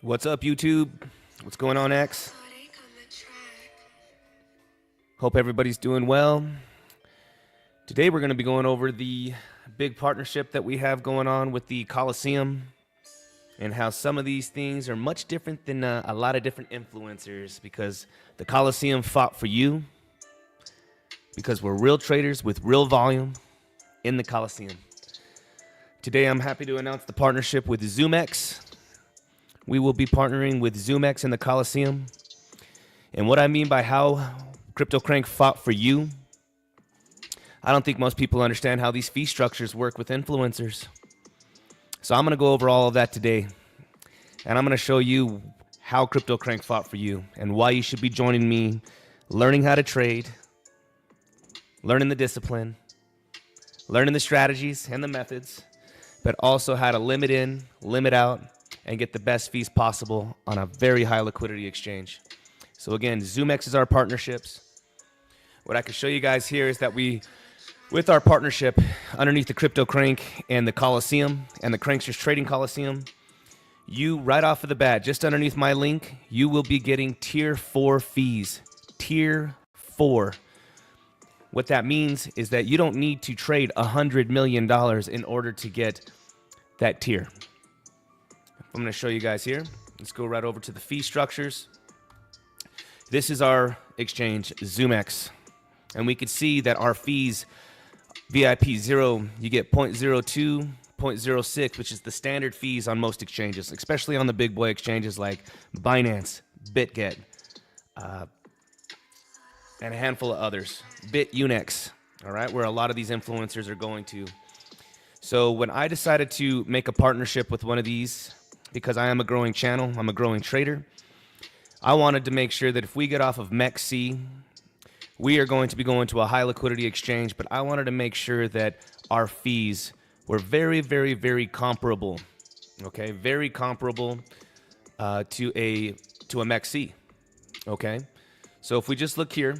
What's up, YouTube? What's going on, X? Hope everybody's doing well. Today we're going to be going over the big partnership that we have going on with the Coliseum and how some of these things are much different than a lot of different influencers, because the Coliseum fought for you because we're real traders with real volume in the Coliseum. Today I'm happy to announce the partnership with Zoomex. We will be partnering with Zoomex in the Coliseum. And what I mean by how CryptoCrank fought for you, I don't think most people understand how these fee structures work with influencers. So I'm going to go over all of that today. And I'm going to show you how CryptoCrank fought for you and why you should be joining me, learning how to trade, learning the discipline, learning the strategies and the methods, but also how to limit in, limit out, and get the best fees possible on a very high liquidity exchange. So again, Zoomex is our partnerships. What I can show you guys here is that with our partnership underneath the CryptoCrank and the Coliseum and the Cranksters Trading Coliseum, you right off of the bat, just underneath my link, you will be getting tier 4 fees. Tier 4. What that means is that you don't need to trade $100 million in order to get that tier. I'm going to show you guys here. Let's go right over to the fee structures. This is our exchange, Zoomex. And we can see that our fees, VIP 0, you get 0.02, 0.06, which is the standard fees on most exchanges, especially on the big boy exchanges like Binance, BitGet, and a handful of others. BitUnex, all right, where a lot of these influencers are going to. So when I decided to make a partnership with one of these, because I am a growing channel, I'm a growing trader, I wanted to make sure that if we get off of MEXC, we are going to be going to a high liquidity exchange, but I wanted to make sure that our fees were very, very, very comparable, okay? Very comparable to a MEXC, okay? So if we just look here,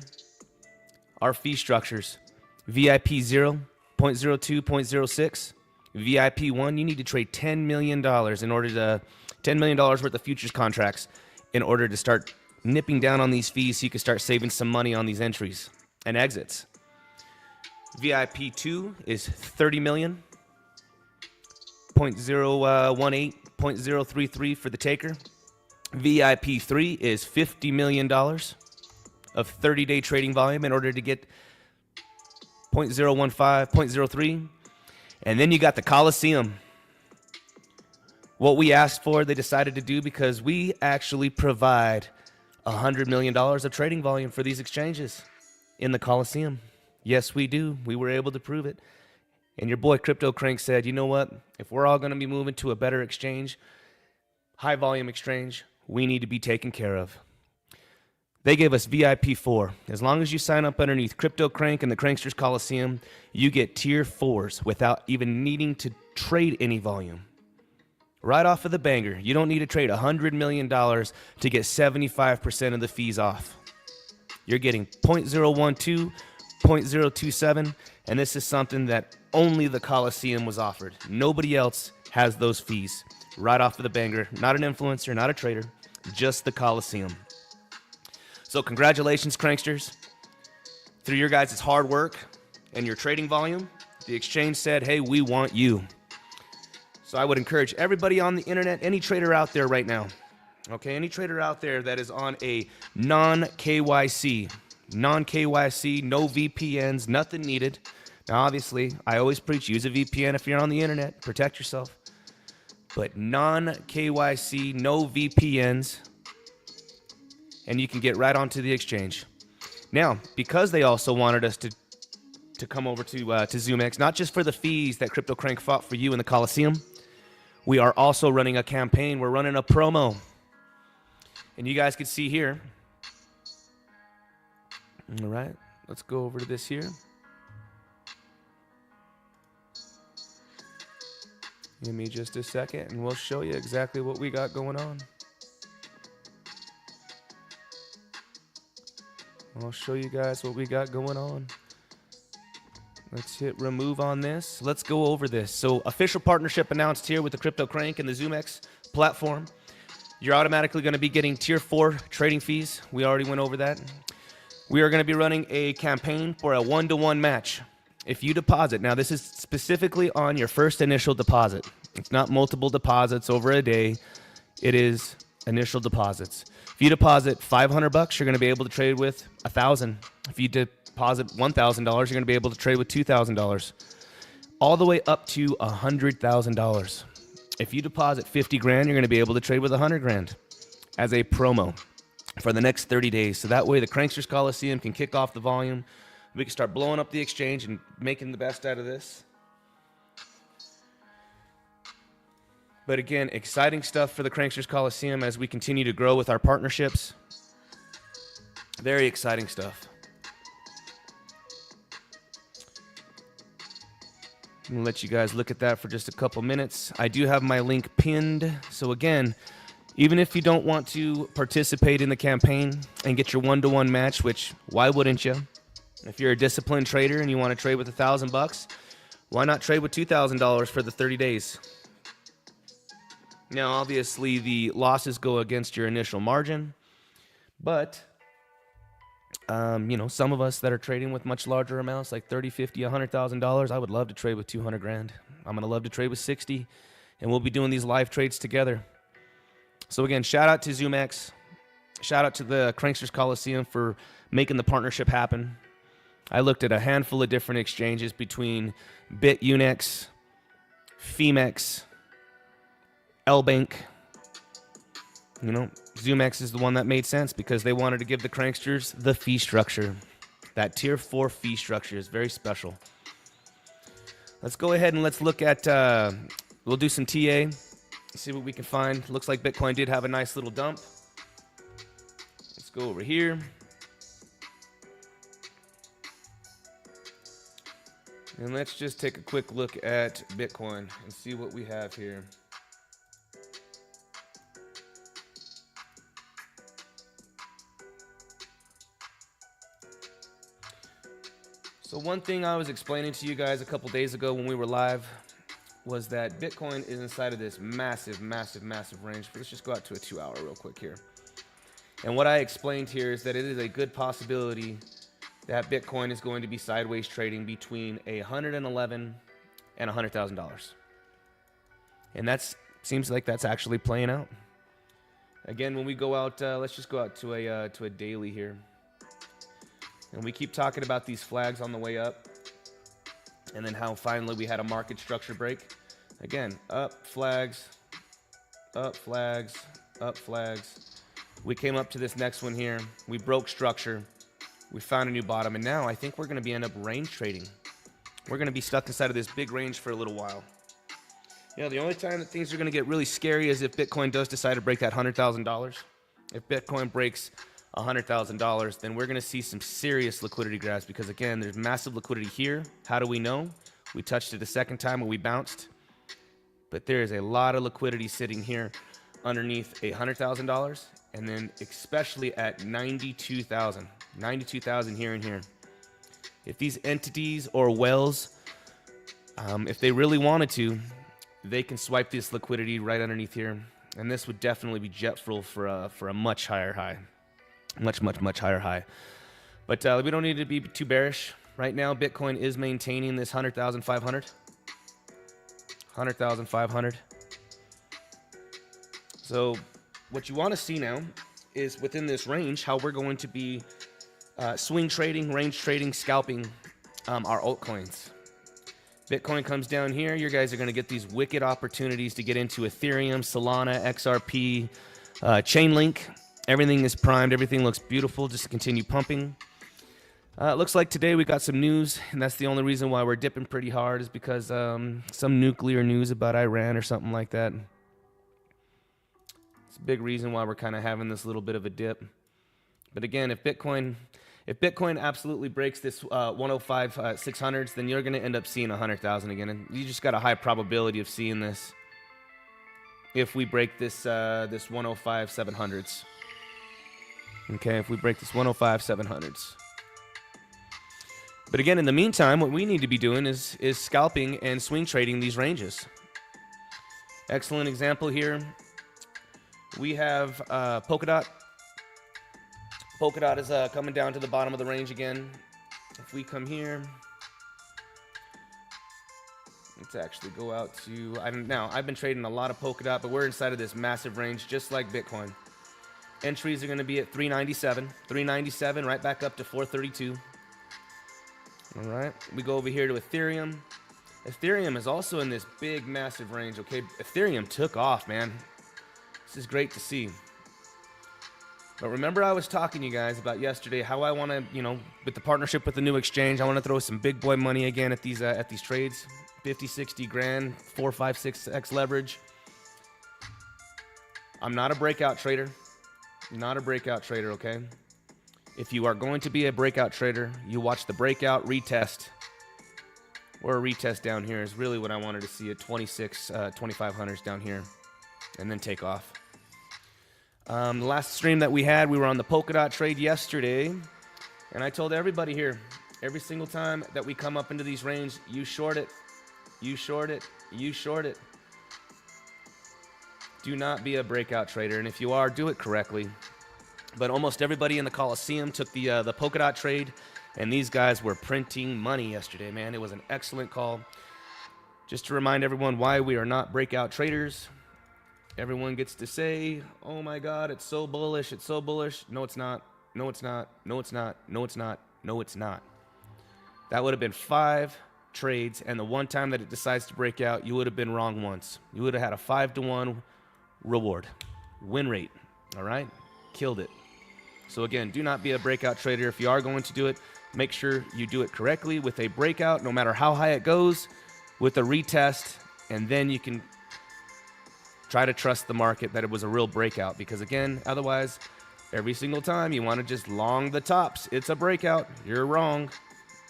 our fee structures, VIP 0, 0.02, 0.06, VIP 1, you need to trade $10 million in order to $10 million worth of futures contracts in order to start nipping down on these fees so you can start saving some money on these entries and exits. VIP 2 is 30 million, 0.018, 0.033 for the taker. VIP 3 is $50 million of 30-day trading volume in order to get 0.015, 0.03. And then you got the Coliseum. What we asked for, they decided to do, because we actually provide $100 million of trading volume for these exchanges in the Coliseum. Yes, we do. We were able to prove it. And your boy CryptoCrank said, you know what? If we're all going to be moving to a better exchange, high volume exchange, we need to be taken care of. They gave us VIP 4. As long as you sign up underneath CryptoCrank and the Cranksters Coliseum, you get tier 4s without even needing to trade any volume. Right off of the banger, you don't need to trade $100 million to get 75% of the fees off. You're getting 0.012, 0.027, and this is something that only the Coliseum was offered. Nobody else has those fees. Right off of the banger, not an influencer, not a trader, just the Coliseum. So congratulations, Cranksters. Through your guys' hard work and your trading volume, the exchange said, hey, we want you. So I would encourage everybody on the internet, any trader out there right now, okay, any trader out there that is on a non-KYC, no VPNs, nothing needed. Now, obviously, I always preach, use a VPN if you're on the internet, protect yourself. But non-KYC, no VPNs, and you can get right onto the exchange. Now, because they also wanted us to come over to Zoomex, not just for the fees that CryptoCrank fought for you in the Coliseum, we are also running a campaign. We're running a promo. And you guys can see here. All right, let's go over to this here. Give me just a second, and we'll show you exactly what we got going on. I'll show you guys what we got going on. Let's hit remove on this. Let's go over this. So official partnership announced here with the CryptoCrank and the Zoomex platform. You're automatically going to be getting tier 4 trading fees. We already went over that. We are going to be running a campaign for a 1-to-1 match. If you deposit, now this is specifically on your first initial deposit. It's not multiple deposits over a day. It is initial deposits. If you deposit $500, you're going to be able to trade with $1,000. If you deposit $1,000, you're going to be able to trade with $2,000, all the way up to $100,000. If you deposit 50 grand, you're going to be able to trade with 100 grand as a promo for the next 30 days. So that way the Cranksters Coliseum can kick off the volume. We can start blowing up the exchange and making the best out of this. But again, exciting stuff for the Cranksters Coliseum as we continue to grow with our partnerships. Very exciting stuff. I'm going to let you guys look at that for just a couple minutes. I do have my link pinned. So again, even if you don't want to participate in the campaign and get your 1-to-1 match, which why wouldn't you? If you're a disciplined trader and you want to trade with $1,000, why not trade with $2,000 for the 30 days? Now, obviously, the losses go against your initial margin, but some of us that are trading with much larger amounts, like $30, $50, $100,000, I would love to trade with 200 grand. I'm going to love to trade with 60, and we'll be doing these live trades together. So again, shout out to Zoomex. Shout out to the Cranksters Coliseum for making the partnership happen. I looked at a handful of different exchanges between BitUnex, Femex, LBank. Zoomex is the one that made sense because they wanted to give the Cranksters the fee structure. That tier 4 fee structure is very special. Let's go ahead and let's look at, we'll do some TA, see what we can find. Looks like Bitcoin did have a nice little dump. Let's go over here. And let's just take a quick look at Bitcoin and see what we have here. So one thing I was explaining to you guys a couple days ago when we were live was that Bitcoin is inside of this massive, massive, massive range. But let's just go out to a 2-hour real quick here. And what I explained here is that it is a good possibility that Bitcoin is going to be sideways trading between $111,000 and $100,000. And that seems like that's actually playing out. Again, when we go out, let's just go out to a daily here. And we keep talking about these flags on the way up, and then how finally we had a market structure break. Again, up flags, up flags, up flags. We came up to this next one here. We broke structure. We found a new bottom, and now I think we're going to end up range trading. We're going to be stuck inside of this big range for a little while. The only time that things are going to get really scary is if Bitcoin does decide to break that $100,000. If Bitcoin breaks $100,000, then we're going to see some serious liquidity grabs because, again, there's massive liquidity here. How do we know? We touched it a second time and we bounced. But there is a lot of liquidity sitting here underneath $100,000, and then especially at 92,000. 92,000 here and here. If these entities or whales, if they really wanted to, they can swipe this liquidity right underneath here. And this would definitely be jet fuel for a much higher high. Much, much, much higher high. But we don't need to be too bearish. Right now, Bitcoin is maintaining this 100,500. 100,500. So what you want to see now is within this range, how we're going to be swing trading, range trading, scalping our altcoins. Bitcoin comes down here. You guys are going to get these wicked opportunities to get into Ethereum, Solana, XRP, Chainlink. Everything is primed. Everything looks beautiful. Just to continue pumping. It looks like today we got some news, and that's the only reason why we're dipping pretty hard is because some nuclear news about Iran or something like that. It's a big reason why we're kind of having this little bit of a dip. But again, if Bitcoin absolutely breaks this 105,600s, then you're going to end up seeing 100,000 again, and you just got a high probability of seeing this if we break this 105,700s. Okay, if we break this 105,700s. But again, in the meantime, what we need to be doing is scalping and swing trading these ranges. Excellent example here. We have Polkadot. Polkadot is coming down to the bottom of the range again. If we come here, let's actually go out to, now I've been trading a lot of Polkadot, but we're inside of this massive range just like Bitcoin. Entries are going to be at 397, right back up to 432. All right, we go over here to Ethereum. Ethereum is also in this big, massive range. Okay, Ethereum took off, man. This is great to see. But remember, I was talking to you guys about yesterday how I want to, you know, with the partnership with the new exchange, I want to throw some big boy money again at these trades, 50, 60 grand, 4, 5, 6x leverage. I'm not a breakout trader. Not a breakout trader, okay? If you are going to be a breakout trader, you watch the breakout retest. Or a retest down here is really what I wanted to see at 2500s down here. And then take off. The last stream that we had, we were on the Polkadot trade yesterday. And I told everybody here, every single time that we come up into these ranges, you short it. You short it. You short it. Do not be a breakout trader, and if you are, do it correctly. But almost everybody in the Coliseum took the Polkadot trade, and these guys were printing money yesterday, man. It was an excellent call. Just to remind everyone why we are not breakout traders. Everyone gets to say, oh my God, it's so bullish, it's so bullish. No, it's not. No, it's not. No, it's not. No, it's not. No, it's not. That would have been 5 trades, and the one time that it decides to break out, you would have been wrong once. You would have had a 5-to-1 reward, win rate. All right, killed it. So again, do not be a breakout trader. If you are going to do it, make sure you do it correctly with a breakout, no matter how high it goes, with a retest, and then you can try to trust the market that it was a real breakout, because again, otherwise, every single time you want to just long the tops. It's a breakout. You're wrong.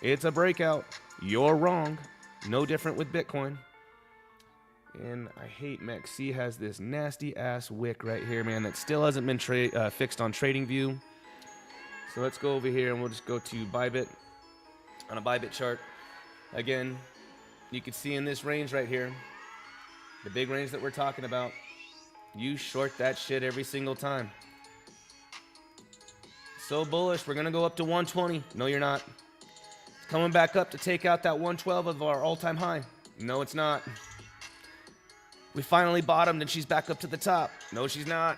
It's a breakout. You're wrong. No different with Bitcoin. And I hate MEXC has this nasty ass wick right here, man, that still hasn't been fixed on TradingView. So let's go over here and we'll just go to Bybit on a Bybit chart. Again, you can see in this range right here, the big range that we're talking about, you short that shit every single time. So bullish, we're gonna go up to 120. No, you're not. It's coming back up to take out that 112 of our all-time high. No, it's not. We finally bottomed and she's back up to the top. No, she's not.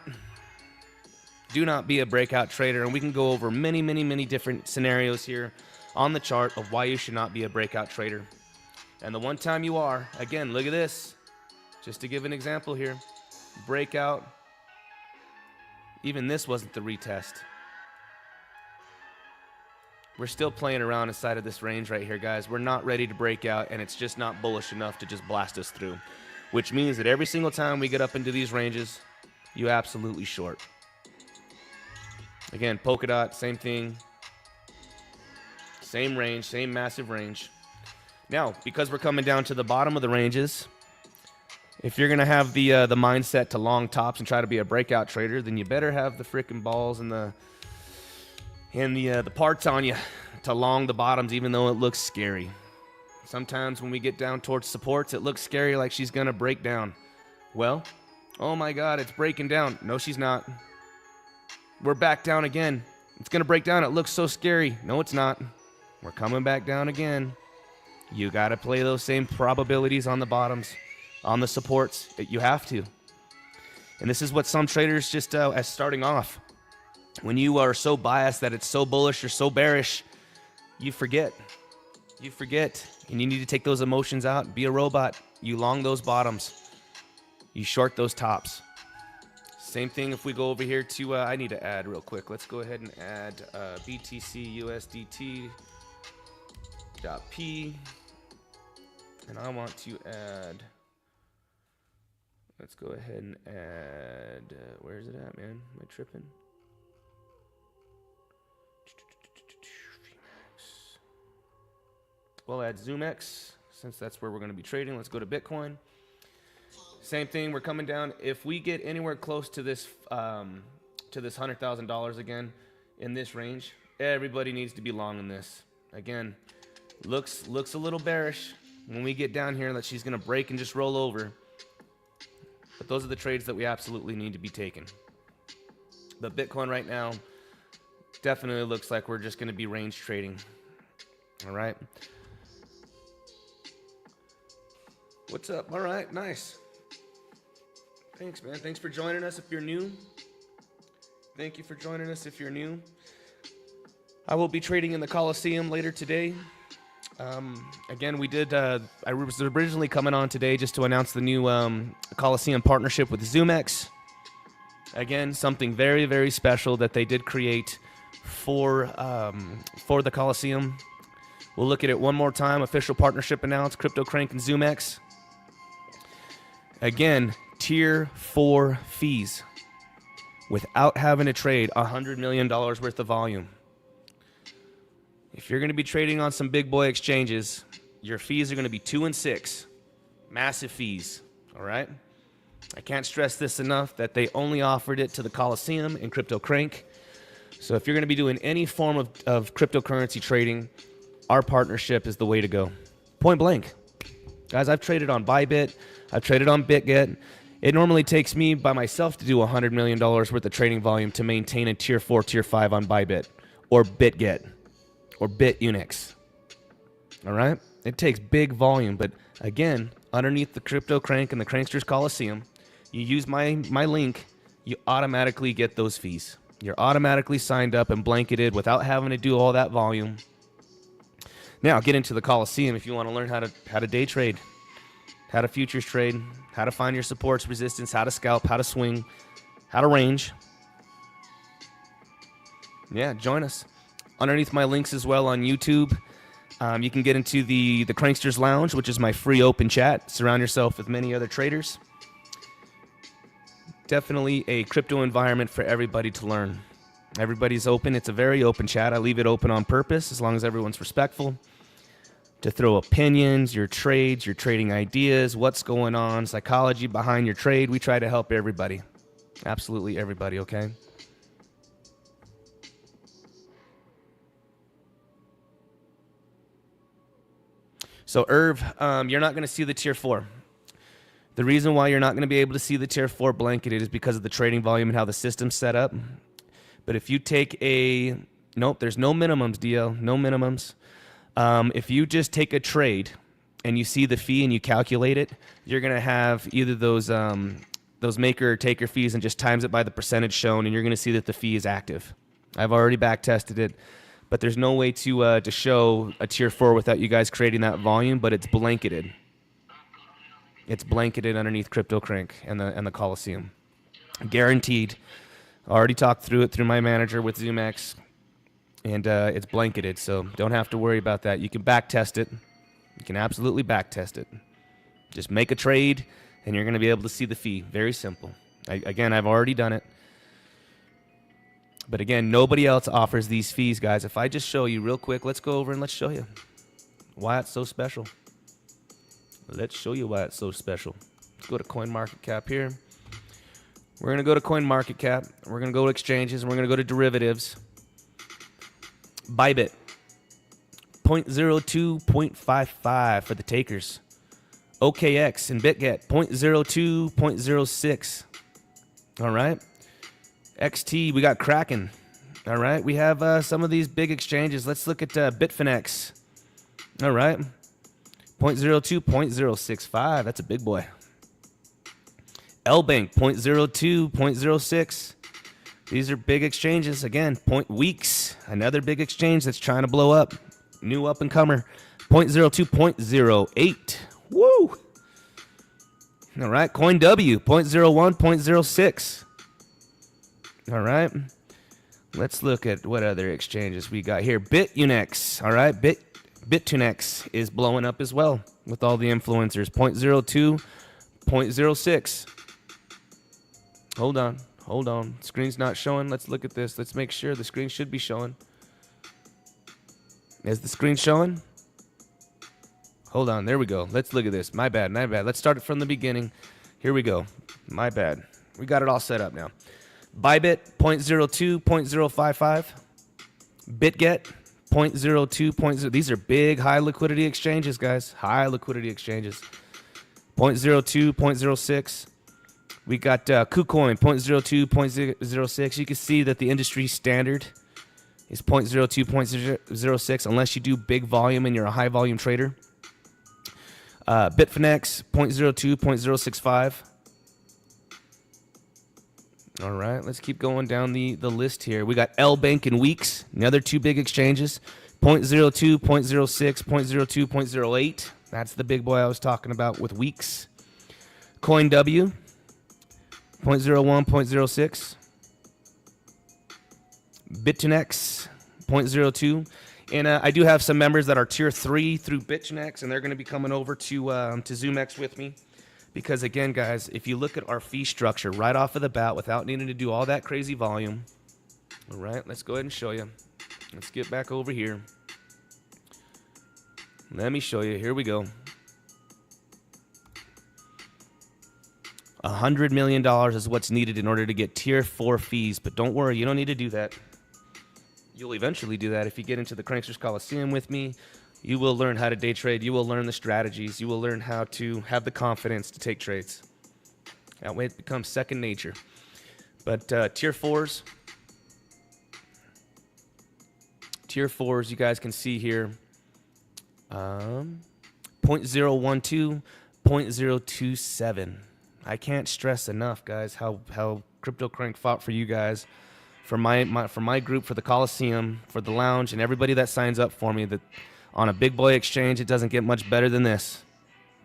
Do not be a breakout trader. And we can go over many, many, many different scenarios here on the chart of why you should not be a breakout trader. And the one time you are, again, look at this. Just to give an example here. Breakout. Even this wasn't the retest. We're still playing around inside of this range right here, guys. We're not ready to break out, and it's just not bullish enough to just blast us through. Which means that every single time we get up into these ranges, you absolutely short. Again, Polkadot, same thing. Same range, same massive range. Now, because we're coming down to the bottom of the ranges, if you're going to have the mindset to long tops and try to be a breakout trader, then you better have the freaking balls and the parts on you to long the bottoms, even though it looks scary. Sometimes when we get down towards supports, it looks scary, like she's going to break down. Well, oh my God, it's breaking down. No, she's not. We're back down again. It's going to break down. It looks so scary. No, it's not. We're coming back down again. You got to play those same probabilities on the bottoms, on the supports. You have to. And this is what some traders just, as starting off, when you are so biased that it's so bullish or so bearish, you forget. You forget. And you need to take those emotions out. Be a robot. You long those bottoms. You short those tops. Same thing if we go over here to, I need to add real quick. Let's go ahead and add BTC USDT.P. And I want to add, let's go ahead and add, where is it at, man? Am I tripping? We'll add Zoomex, since that's where we're going to be trading. Let's go to Bitcoin. Same thing, we're coming down. If we get anywhere close to this $100,000 again in this range, everybody needs to be long in this. Again, looks a little bearish when we get down here that she's going to break and just roll over. But those are the trades that we absolutely need to be taking. But Bitcoin right now definitely looks like we're just going to be range trading. All right. What's up? All right, nice. Thanks, man. Thanks for joining us if you're new. Thank you for joining us if you're new. I will be trading in the Coliseum later today. Again, we did, I was originally coming on today just to announce the new Coliseum partnership with Zoomex. Again, something very, very special that they did create for the Coliseum. We'll look at it one more time. Official partnership announced, CryptoCrank and Zoomex. Again, tier 4 fees without having to trade $100 million worth of volume. If you're going to be trading on some big boy exchanges, your fees are going to be 2 and 6. Massive fees, all right? I can't stress this enough that they only offered it to the Coliseum and CryptoCrank. So if you're going to be doing any form of cryptocurrency trading, our partnership is the way to go. Point blank. Guys, I've traded on Bybit. I've traded on BitGet. It normally takes me by myself to do $100 million worth of trading volume to maintain a tier 4, tier 5 on Bybit or BitGet or BitUnix. All right? It takes big volume, but again, underneath the CryptoCrank and the Cranksters Coliseum, you use my link, you automatically get those fees. You're automatically signed up and blanketed without having to do all that volume. Now, get into the Coliseum if you want to learn how to day trade, how to futures trade, how to find your supports, resistance, how to scalp, how to swing, how to range. Yeah, join us. Underneath my links as well on YouTube, you can get into the Cranksters Lounge, which is my free open chat. Surround yourself with many other traders. Definitely a crypto environment for everybody to learn. Everybody's open. It's a very open chat. I leave it open on purpose as long as everyone's respectful. To throw opinions, your trades, your trading ideas, what's going on, psychology behind your trade. We try to help everybody. Absolutely everybody, okay? So, Irv, you're not going to see the tier 4. The reason why you're not going to be able to see the tier 4 blanketed is because of the trading volume and how the system's set up. But if you take nope, there's no minimums, DL, no minimums. If you just take a trade and you see the fee and you calculate it, you're going to have either those maker or taker fees and just times it by the percentage shown, and you're going to see that the fee is active. I've already back tested it, but there's no way to show a tier 4 without you guys creating that volume, but it's blanketed. It's blanketed underneath CryptoCrank and the Coliseum. Guaranteed. I already talked through it through my manager with Zoomex. And it's blanketed, so don't have to worry about that. You can back test it. You can absolutely back test it. Just make a trade, and you're going to be able to see the fee. Very simple. Again, I've already done it. But again, nobody else offers these fees, guys. If I just show you real quick, let's go over and let's show you why it's so special. Let's show you why it's so special. Let's go to CoinMarketCap here. We're going to go to CoinMarketCap. We're going to go to exchanges, and we're going to go to derivatives. Bybit, 0.02, 0.55 for the takers. OKX and BitGet, 0.02, 0.06. All right. XT, we got Kraken. All right. We have some of these big exchanges. Let's look at Bitfinex. All right. 0.02, 0.065. That's a big boy. LBank, 0.02, 0.06. These are big exchanges. Again, Weeks, another big exchange that's trying to blow up. New up-and-comer, 0.02, 0.08. Woo! All right, CoinW, 0.01, 0.06. All right. Let's look at what other exchanges we got here. BitUnix, all right. BitUnix is blowing up as well with all the influencers. 0.02, 0.06. Hold on. Screen's not showing. Let's look at this. Let's make sure the screen should be showing. Is the screen showing? Hold on. There we go. Let's look at this. My bad. Let's start it from the beginning. Here we go. My bad. We got it all set up now. Bybit, 0.02, 0.055. BitGet, 0.02, 0.0. These are big, high liquidity exchanges, guys. High liquidity exchanges. 0.02, 0.06. We got KuCoin 0.02, 0.06. You can see that the industry standard is 0.02, 0.06 unless you do big volume and you're a high volume trader. Bitfinex 0.02, 0.065. All right, let's keep going down the list here. We got L Bank and Weeks, another two big exchanges. 0.02, 0.06, 0.02, 0.08. That's the big boy I was talking about with Weeks. CoinW 0.01, 0.06. Bitfinex 0.02. And I do have some members that are tier 3 through Bitfinex, and they're going to be coming over to Zoomex with me. Because again, guys, if you look at our fee structure right off of the bat without needing to do all that crazy volume. All right, let's go ahead and show you. Let's get back over here. Let me show you. Here we go. $100 million is what's needed in order to get tier 4 fees. But don't worry, you don't need to do that. You'll eventually do that if you get into the Cranksters Coliseum with me. You will learn how to day trade. You will learn the strategies. You will learn how to have the confidence to take trades. That way it becomes second nature. But tier 4s, you guys can see here, 0.012, 0.027. I can't stress enough, guys, how Crypto Crank fought for you guys, for my group, for the Coliseum, for the lounge, and everybody that signs up for me. That on a big boy exchange, it doesn't get much better than this.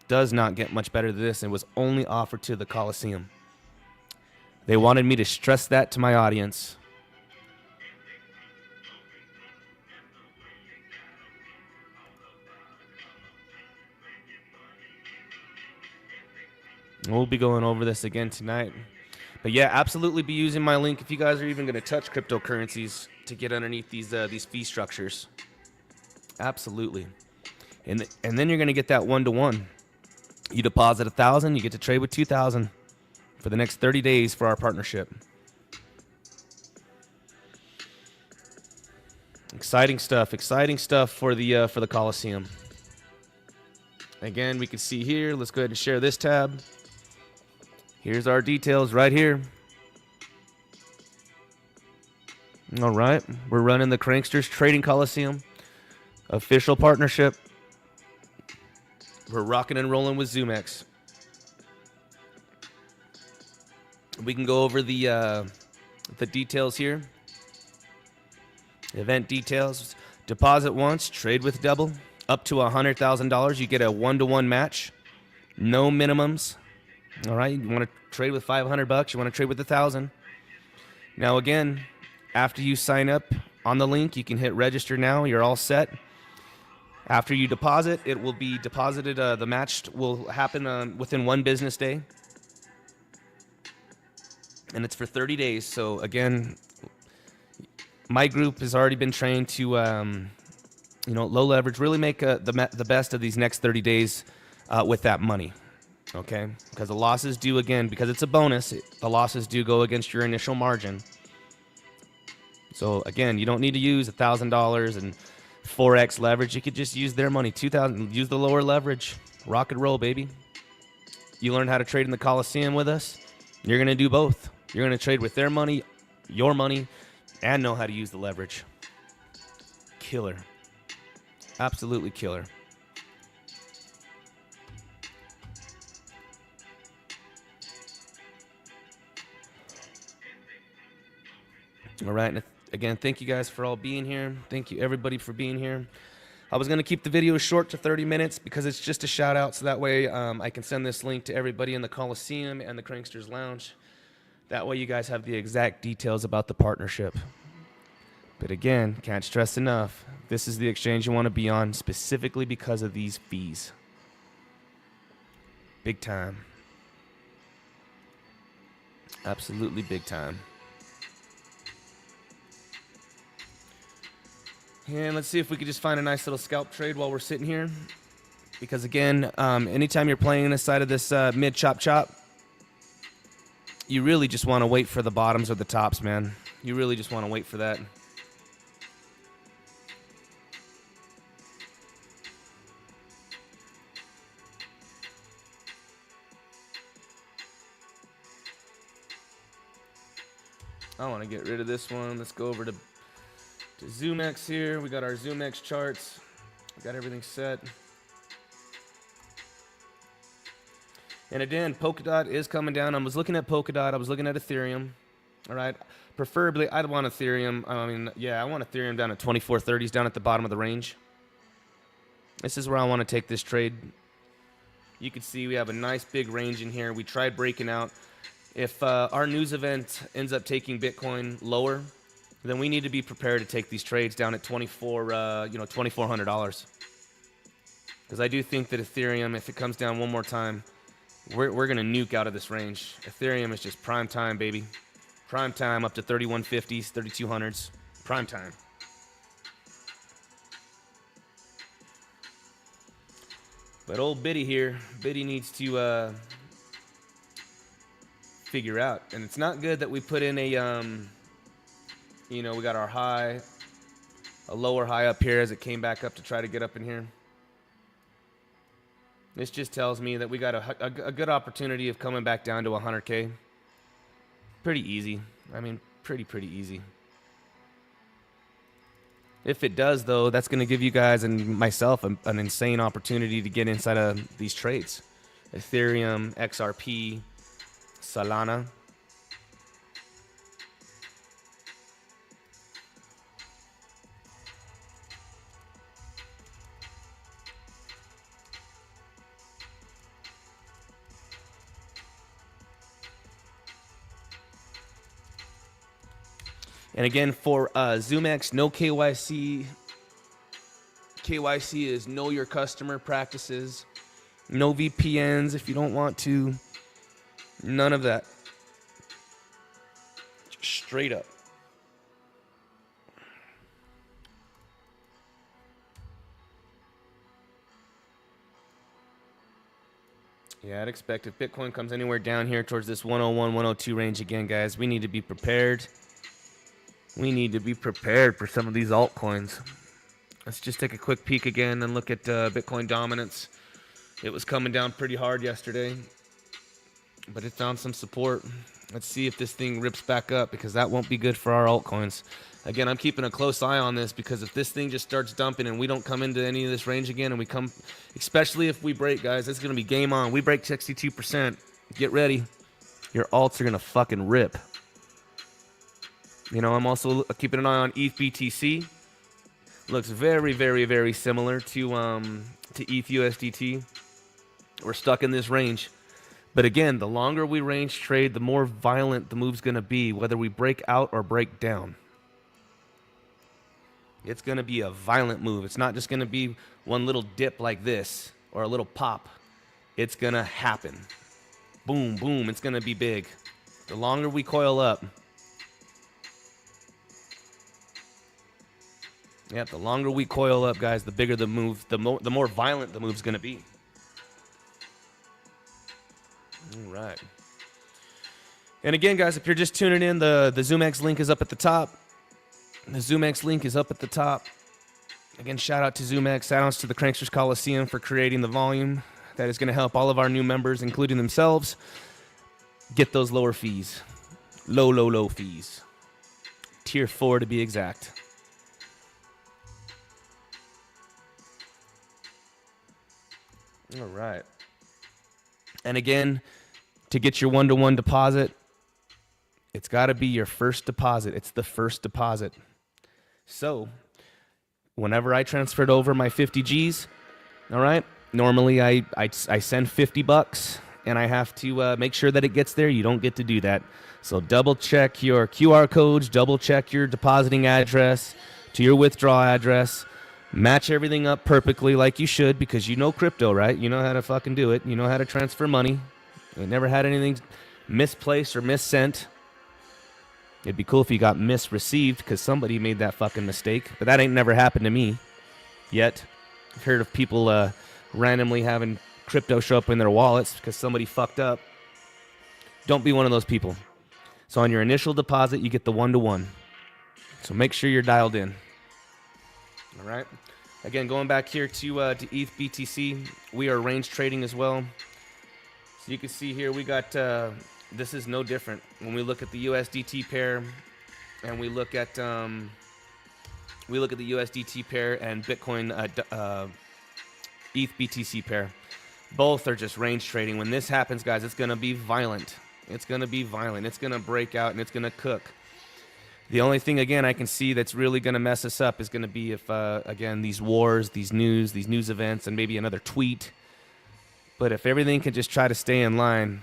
Does not get much better than this. It was only offered to the Coliseum. They wanted me to stress that to my audience. We'll be going over this again tonight. But yeah, absolutely be using my link if you guys are even going to touch cryptocurrencies to get underneath these fee structures. Absolutely. And then you're going to get that 1-to-1. You deposit 1,000, you get to trade with 2,000 for the next 30 days for our partnership. Exciting stuff for the Coliseum. Again, we can see here, let's go ahead and share this tab. Here's our details right here. All right, we're running the Cranksters Trading Coliseum official partnership. We're rocking and rolling with Zoomex. We can go over the details here. Event details. Deposit once, trade with double. Up to $100,000, you get a 1-to-1 match. No minimums. All right, you want to trade with $500, you want to trade with 1,000. Now again, after you sign up on the link, you can hit register now. You're all set. After you deposit, it will be deposited. The match will happen within 1 business day. And it's for 30 days. So again, my group has already been trained to, low leverage, really make the best of these next 30 days with that money. Okay? Because the losses do, again, because it's a bonus, the losses do go against your initial margin. So again, you don't need to use $1,000 and 4x leverage. You could just use their money, 2,000. Use the lower leverage. Rock and roll, baby. You learn how to trade in the Coliseum with us. You're going to do both. You're going to trade with their money, your money, and know how to use the leverage. Killer. Absolutely killer. All right. And again, thank you guys for all being here. Thank you, everybody, for being here. I was going to keep the video short to 30 minutes because it's just a shout out. So that way I can send this link to everybody in the Coliseum and the Cranksters Lounge. That way you guys have the exact details about the partnership. But again, can't stress enough, this is the exchange you want to be on specifically because of these fees. Big time. Absolutely big time. And let's see if we could just find a nice little scalp trade while we're sitting here. Because again, anytime you're playing inside of this mid chop, you really just want to wait for the bottoms or the tops, man. You really just want to wait for that. I want to get rid of this one. Let's go over to Zoomex here. We got our Zoomex charts. We got everything set. And again, Polkadot is coming down. I was looking at Polkadot. I was looking at Ethereum. All right. Preferably, I'd want Ethereum. I mean, yeah, I want Ethereum down at 2430s, down at the bottom of the range. This is where I want to take this trade. You can see we have a nice big range in here. We tried breaking out. If our news event ends up taking Bitcoin lower, then we need to be prepared to take these trades down at $2,400. Because I do think that Ethereum, if it comes down one more time, we're going to nuke out of this range. Ethereum is just prime time, baby. Prime time up to 3150s, 3200s. Prime time. But old Biddy here, Biddy needs to figure out. And it's not good that we put in a, we got our high, a lower high up here as it came back up to try to get up in here. This just tells me that we got a good opportunity of coming back down to 100K. Pretty easy. I mean, pretty easy. If it does, though, that's going to give you guys and myself an insane opportunity to get inside of these trades. Ethereum, XRP, Solana. And again, for Zoomex, no KYC. KYC is know your customer practices. No VPNs if you don't want to. None of that. Straight up. Yeah, I'd expect if Bitcoin comes anywhere down here towards this 101, 102 range again, guys, we need to be prepared. We need to be prepared for some of these altcoins. Let's just take a quick peek again and look at Bitcoin dominance. It was coming down pretty hard yesterday, but it found some support. Let's see if this thing rips back up, because that won't be good for our altcoins. Again, I'm keeping a close eye on this, because if this thing just starts dumping and we don't come into any of this range again, and we come, especially if we break, guys, it's going to be game on. We break 62%. Get ready. Your alts are going to fucking rip. You know, I'm also keeping an eye on ETH BTC. Looks very similar to ETH USDT. We're stuck in this range. But again, the longer we range trade, the more violent the move's going to be, whether we break out or break down. It's going to be a violent move. It's not just going to be one little dip like this or a little pop. It's going to happen. Boom, boom. It's going to be big. The longer we coil up, yeah, the longer we coil up, guys, the bigger the move, the more violent the move's going to be. All right. And again, guys, if you're just tuning in, the Zoomex link is up at the top. The Zoomex link is up at the top. Again, shout out to Zoomex. Shout outs to the Cranksters Coliseum for creating the volume that is going to help all of our new members, including themselves, get those lower fees. Low fees. Tier 4 to be exact. All right. And again, to get your one-to-one deposit, it's got to be your first deposit. It's the first deposit. So whenever I transferred over my 50 G's, all right, normally I send $50 and I have to make sure that it gets there. You don't get to do that. So double check your QR codes, double check your depositing address to your withdrawal address. Match everything up perfectly like you should, because you know crypto, right? You know how to fucking do it. You know how to transfer money. You never had anything misplaced or missent. It'd be cool if you got misreceived because somebody made that fucking mistake, but that ain't never happened to me yet. I've heard of people randomly having crypto show up in their wallets because somebody fucked up. Don't be one of those people. So on your initial deposit, you get the one-to-one. So make sure you're dialed in. All right. Again, going back here to ETH BTC, we are range trading as well. So you can see here we got this is no different. When we look at the USDT pair, and we look at the USDT pair and Bitcoin ETH BTC pair, both are just range trading. When this happens, guys, it's going to be violent. It's going to be violent. It's going to break out and it's going to cook. The only thing, again, I can see that's really going to mess us up is going to be if, again, these wars, these news events, and maybe another tweet. But if everything can just try to stay in line.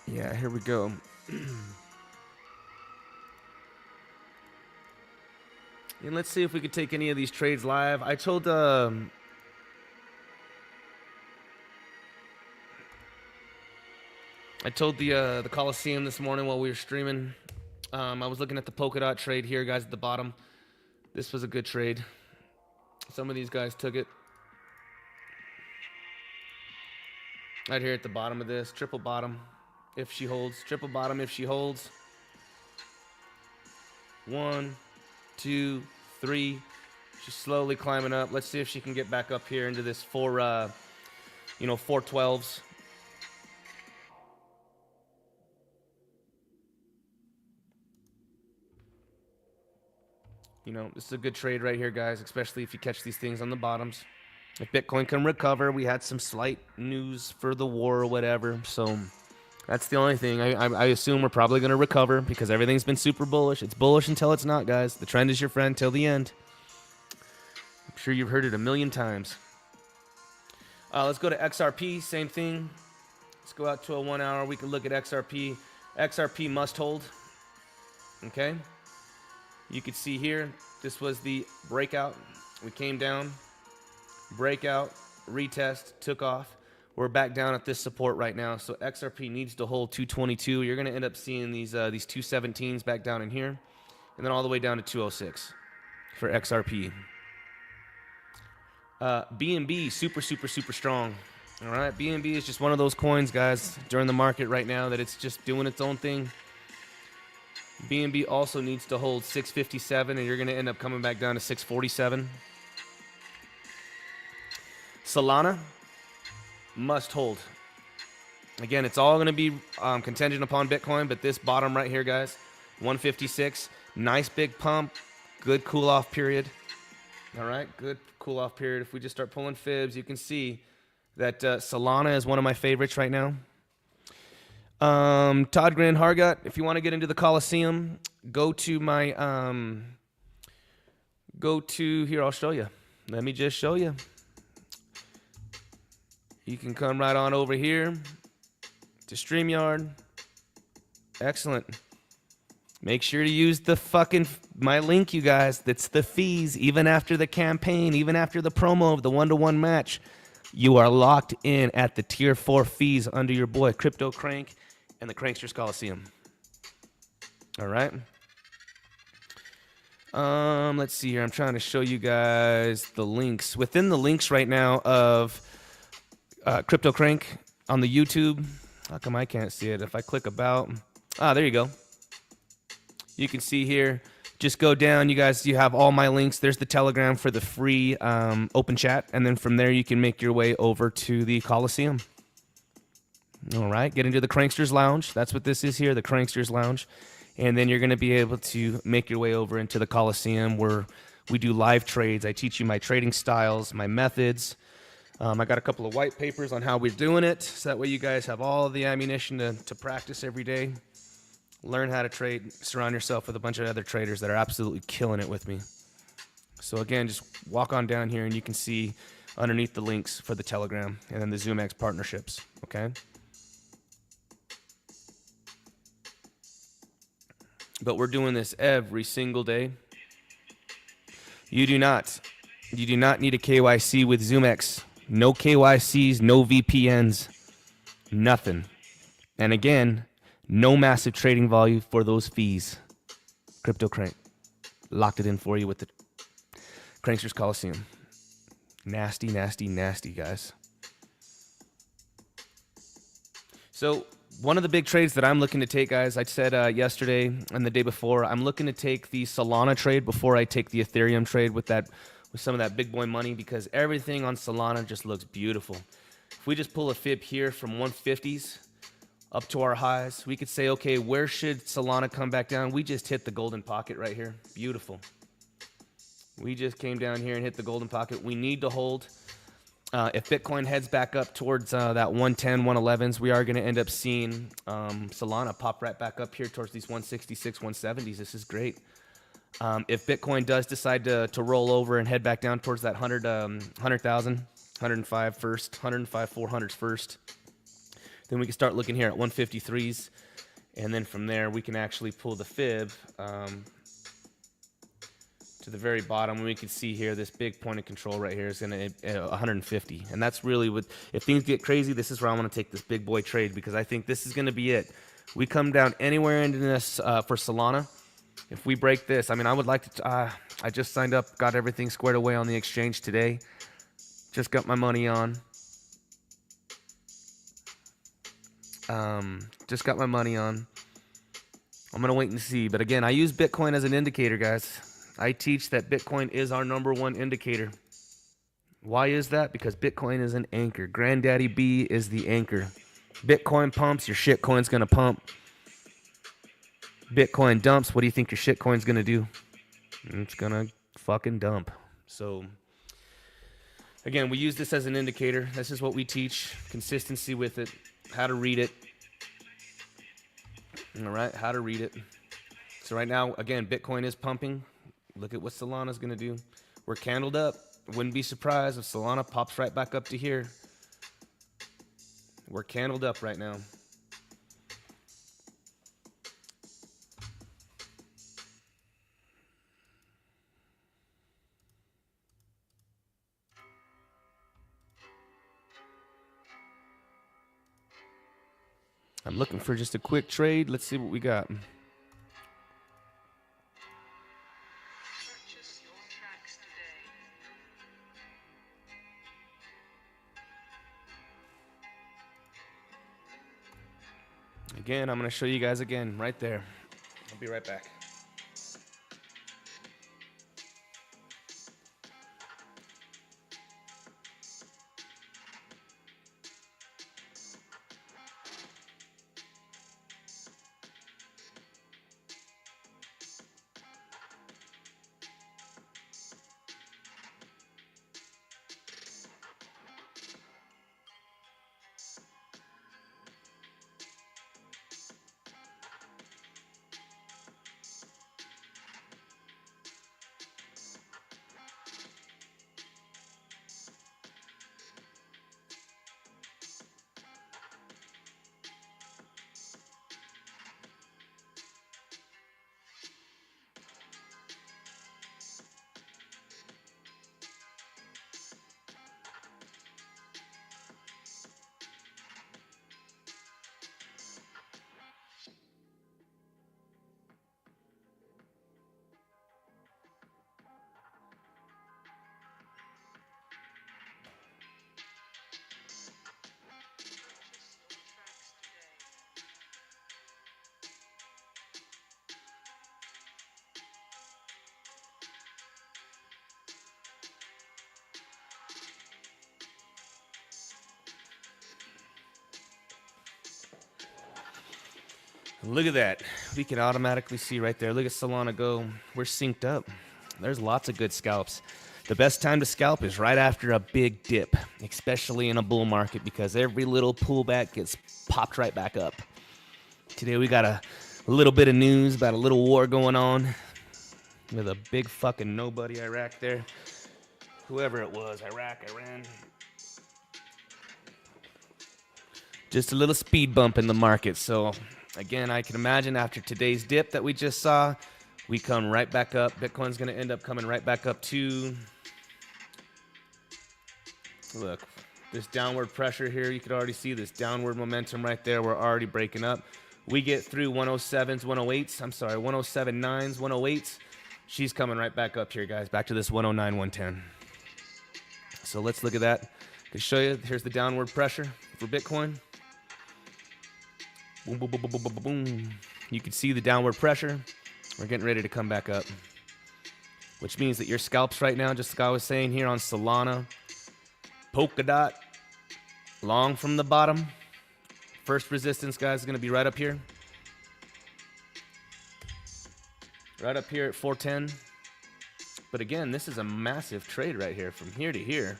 Yeah, here we go. And let's see if we could take any of these trades live. I told the Coliseum this morning while we were streaming. I was looking at the polka dot trade here, guys, at the bottom. This was a good trade. Some of these guys took it. Right here at the bottom of this, triple bottom if she holds, triple bottom if she holds. 1, 2, 3. She's slowly climbing up. Let's see if she can get back up here into this 412s. This is a good trade right here, guys, especially if you catch these things on the bottoms. If Bitcoin can recover, we had some slight news for the war or whatever, so that's the only thing. I assume we're probably going to recover because everything's been super bullish. It's bullish until it's not, guys. The trend is your friend till the end. I'm sure you've heard it a million times. Let's go to XRP, same thing. Let's go out to a 1 hour. We can look at XRP. XRP must hold, okay? You can see here, this was the breakout. We came down, breakout, retest, took off. We're back down at this support right now. So XRP needs to hold 222. You're going to end up seeing these 217s back down in here, and then all the way down to 206 for XRP. BNB, super strong. All right, BNB is just one of those coins, guys, during the market right now that it's just doing its own thing. BNB also needs to hold 657, and you're going to end up coming back down to 647. Solana must hold. Again, it's all going to be contingent upon Bitcoin, but this bottom right here, guys, 156, nice big pump, good cool-off period. All right, good cool-off period. If we just start pulling fibs, you can see that Solana is one of my favorites right now. Todd Grand Hargut, if you want to get into the Coliseum, go to my here, I'll show you. Let me just show you. You can come right on over here to StreamYard. Excellent. Make sure to use my link, you guys. That's the fees. Even after the campaign, even after the promo of the 1-to-1 match, you are locked in at the tier 4 fees under your boy Crypto Crank and the Cranksters Coliseum. All right. Let's see here. I'm trying to show you guys the links. Within the links right now of Crypto Crank on the YouTube. How come I can't see it? If I click about. There you go. You can see here. Just go down, you guys. You have all my links. There's the Telegram for the free open chat. And then from there, you can make your way over to the Coliseum. All right, get into the Cranksters Lounge. That's what this is here, the Cranksters Lounge. And then you're going to be able to make your way over into the Coliseum where we do live trades. I teach you my trading styles, my methods. I got a couple of white papers on how we're doing it, so that way you guys have all the ammunition to practice every day. Learn how to trade. Surround yourself with a bunch of other traders that are absolutely killing it with me. So again, just walk on down here and you can see underneath the links for the Telegram and then the Zoomex partnerships, okay? But we're doing this every single day. You do not need a KYC with Zoomex. No KYCs, no VPNs, nothing. And again, no massive trading volume for those fees. Crypto Crank. Locked it in for you with the Cranksters Coliseum. Nasty, nasty, nasty, guys. So one of the big trades that I'm looking to take, guys, I said yesterday and the day before, I'm looking to take the Solana trade before I take the Ethereum trade with some of that big boy money, because everything on Solana just looks beautiful. If we just pull a fib here from 150s up to our highs, we could say, okay, where should Solana come back down? We just hit the golden pocket right here. Beautiful. We just came down here and hit the golden pocket. We need to hold. If Bitcoin heads back up towards that 110, 111s, we are going to end up seeing Solana pop right back up here towards these 166, 170s. This is great. If Bitcoin does decide to roll over and head back down towards that 100,000, 105 first, 105, 400s first, then we can start looking here at 153s. And then from there, we can actually pull the fib to the very bottom. We can see here this big point of control right here is going to 150. And that's really what, if things get crazy, this is where I want to take this big boy trade, because I think this is going to be it. We come down anywhere into this for Solana. If we break this, I mean, I would like to, I just signed up, got everything squared away on the exchange today. Just got my money on. Just got my money on. I'm going to wait and see. But again, I use Bitcoin as an indicator, guys. I teach that Bitcoin is our #1 indicator. Why is that? Because Bitcoin is an anchor. Granddaddy B is the anchor. Bitcoin pumps, your shitcoin's going to pump. Bitcoin dumps, what do you think your shitcoin's going to do? It's going to fucking dump. So, again, we use this as an indicator. This is what we teach. Consistency with it. How to read it. All right, how to read it. So right now, again, Bitcoin is pumping. Look at what Solana's going to do. We're candled up. Wouldn't be surprised if Solana pops right back up to here. We're candled up right now. I'm looking for just a quick trade. Let's see what we got. Again, I'm going to show you guys again right there. I'll be right back. Look at that. We can automatically see right there. Look at Solana go. We're synced up. There's lots of good scalps. The best time to scalp is right after a big dip, especially in a bull market, because every little pullback gets popped right back up. Today we got a little bit of news about a little war going on with a big fucking nobody Iraq there. Whoever it was, Iraq, Iran. Just a little speed bump in the market. So again, I can imagine after today's dip that we just saw, we come right back up. Bitcoin's going to end up coming right back up to, look, this downward pressure here. You could already see this downward momentum right there. We're already breaking up. we get through 107s, 108s, I'm sorry, 107.9s, 108s, she's coming right back up here, guys, back to this 109, 110. So let's look at that. I can show you, here's the downward pressure for Bitcoin. Boom, boom, boom, boom, boom, boom, boom. You can see the downward pressure. We're getting ready to come back up, which means that your scalps right now, just like I was saying here on Solana, Polkadot, long from the bottom. First resistance, guys, is going to be right up here. Right up here at 410. But again, this is a massive trade right here from here to here.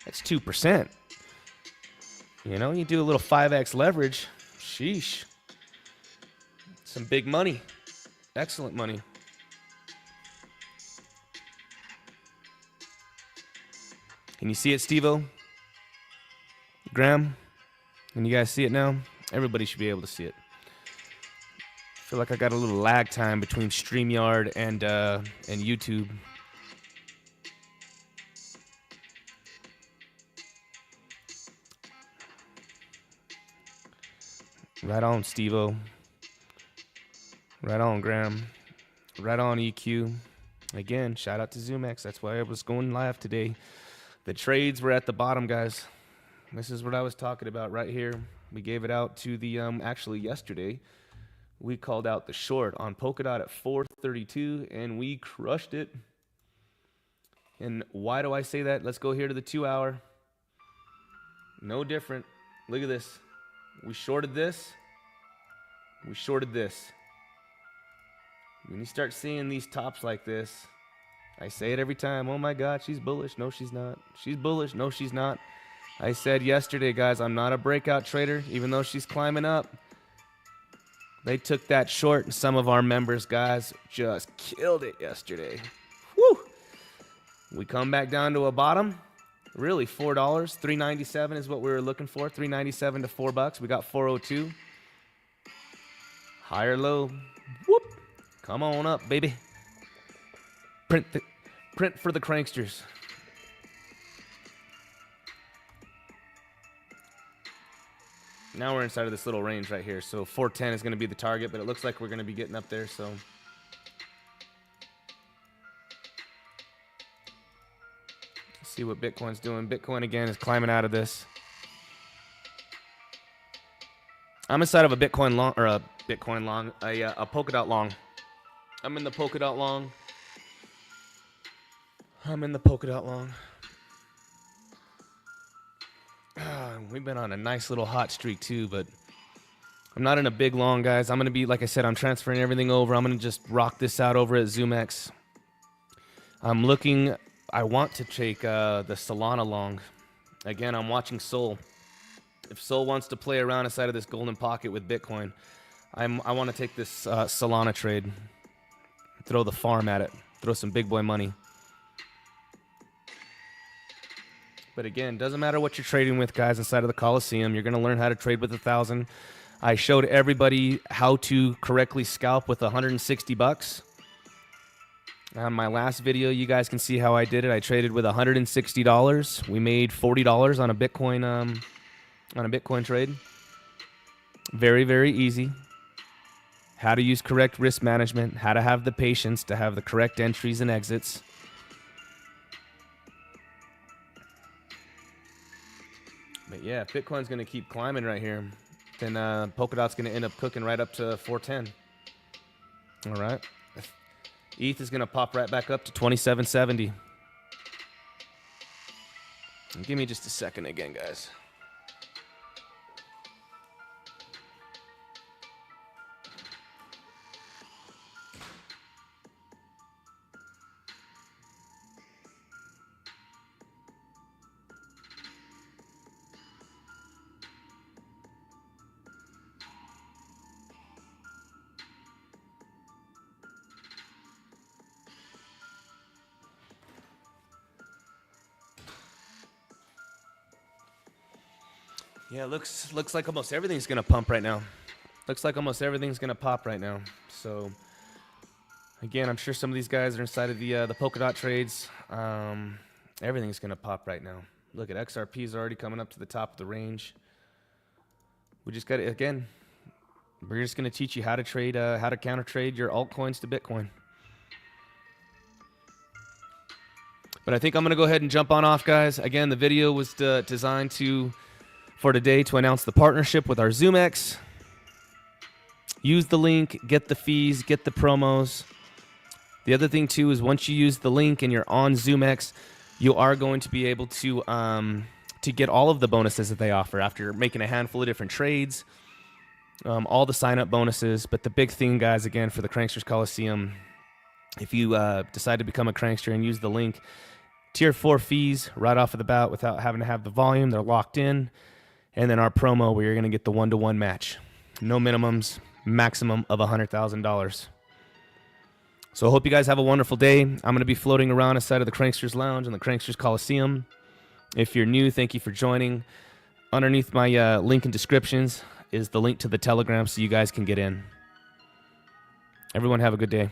That's 2%. You know, you do a little 5x leverage. Sheesh. Some big money. Excellent money. Can you see it, Steve-O? Graham? Can you guys see it now? Everybody should be able to see it. I feel like I got a little lag time between StreamYard and YouTube. Right on, Steve-O. Right on, Graham. Right on, EQ. Again, shout out to Zoomex. That's why I was going live today. The trades were at the bottom, guys. This is what I was talking about right here. We gave it out to the, actually yesterday, we called out the short on Polkadot at 432, and we crushed it. And why do I say that? Let's go here to the 2 hour. No different. Look at this. We shorted this. We shorted this. When you start seeing these tops like this, I say it every time. Oh my God, she's bullish. No, she's not. She's bullish. No, she's not. I said yesterday, guys, I'm not a breakout trader, even though she's climbing up. They took that short, and some of our members, guys, just killed it yesterday. Woo! We come back down to a bottom. Really, $4. $3.97 is what we were looking for. $3.97 to $4. We got 402. Higher low. Whoop! Come on up, baby. Print for the cranksters. Now we're inside of this little range right here. So 410 is going to be the target, but it looks like we're going to be getting up there. So let's see what Bitcoin's doing. Bitcoin again is climbing out of this. I'm inside of a Bitcoin long, or a Bitcoin long, a Polkadot long. I'm in the Polkadot long. I'm in the Polkadot long. We've been on a nice little hot streak too, but I'm not in a big long, guys. I'm going to be, like I said, I'm transferring everything over. I'm going to just rock this out over at Zoomex. I'm looking, I want to take the Solana long. Again, I'm watching Sol. If Sol wants to play around inside of this golden pocket with Bitcoin, I want to take this Solana trade. Throw the farm at it. Throw some big boy money. But again, doesn't matter what you're trading with, guys, inside of the Coliseum. You're going to learn how to trade with 1,000. I showed everybody how to correctly scalp with $160. On my last video, you guys can see how I did it. I traded with $160. We made $40 on a Bitcoin trade. Very, very easy. How to use correct risk management. How to have the patience to have the correct entries and exits. But yeah, if Bitcoin's going to keep climbing right here, then Polkadot's going to end up cooking right up to 410. All right. ETH is going to pop right back up to 2770. Give me just a second again, guys. Yeah, looks like almost everything's gonna pump right now. Looks like almost everything's gonna pop right now. So again, I'm sure some of these guys are inside of the Polkadot trades. Everything's gonna pop right now. Look at XRP is already coming up to the top of the range. We just got to, again, We're just going to teach you how to trade, how to counter trade your altcoins to Bitcoin. But I think I'm going to go ahead and jump on off, guys. Again, the video was designed for today to announce the partnership with our Zoomex. Use the link, get the fees, get the promos. The other thing, too, is once you use the link and you're on Zoomex, you are going to be able to get all of the bonuses that they offer after making a handful of different trades. All the sign-up bonuses. But the big thing, guys, again, for the Cranksters Coliseum, if you decide to become a Crankster and use the link, Tier 4 fees right off of the bat without having to have the volume. They're locked in. And then our promo where you're going to get the 1-to-1 match. No minimums, maximum of $100,000. So I hope you guys have a wonderful day. I'm going to be floating around inside of the Cranksters Lounge and the Cranksters Coliseum. If you're new, thank you for joining. Underneath my link in descriptions is the link to the Telegram so you guys can get in. Everyone have a good day.